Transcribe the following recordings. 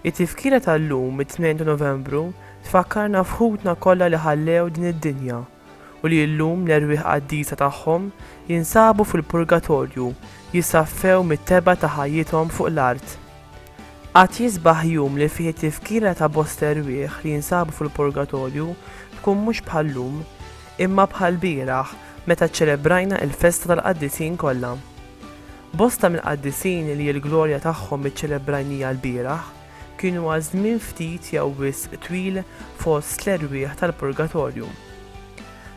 It-tifkira tal-lum it-2 ta' Novembru tfakkarna f'ħutna kollha li ħallew din id-dinja u li llum l-erwieħ qaddisa tagħhom jinsabu fil-purgatorju jisaffew mit-teba ta' ħajjithom fuq l-art. Qatt jisbaħ jum li fih it-tifkira ta' bosta erwieħ li jinsabu fil-purgatorju tkun mhux bħall-lum imma bħall-bieraħ meta ċċelebrajna l-festa tal-qaddisin kollha. Bosta mill-qaddisin li l-glorja tagħhom iċċelebrajnija l-bieraħ kienu għal żmien ftit jew wisq twil fost l-erwieħ tal-purgatorju.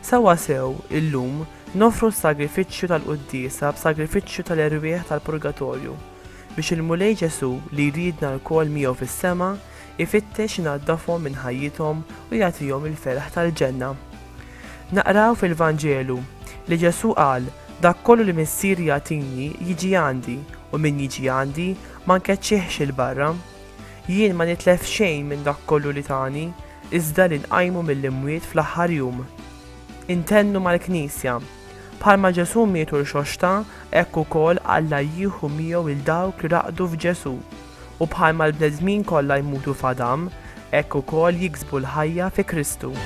Sewwa sew illum nofru s-sagrifiċċju tal-quddiesa b'sagrifiċċju tal-erwieħ tal-purgatorju biex il-Mulej Ġesu li jridna lkoll miegħu fis-sema ifittex inaddafhom minn ħajjithom u jagħtihom il-ferħ tal-ġenna. Naqraw fil-Vanġelu li Ġesu qal dak kollu li missier jagħtini jiġi għandi u min jiġi għandi ma nkeċċieħx il-barra. Jien ma nitlef xejn minn dak kollu li tani iżda li nqajmu mill-imwiet fl-aħħar jum. Intennu mal-Knisja. Bħalma Ġesu mietu l-xoxta, hekk ukoll Alla jieħu miegħu il dawk li raqdu f'Ġesu. U bħalma l-bnedmin kollha jmutu f'Adam, hekk ukoll jiksbu l-ħajja fi Kristu.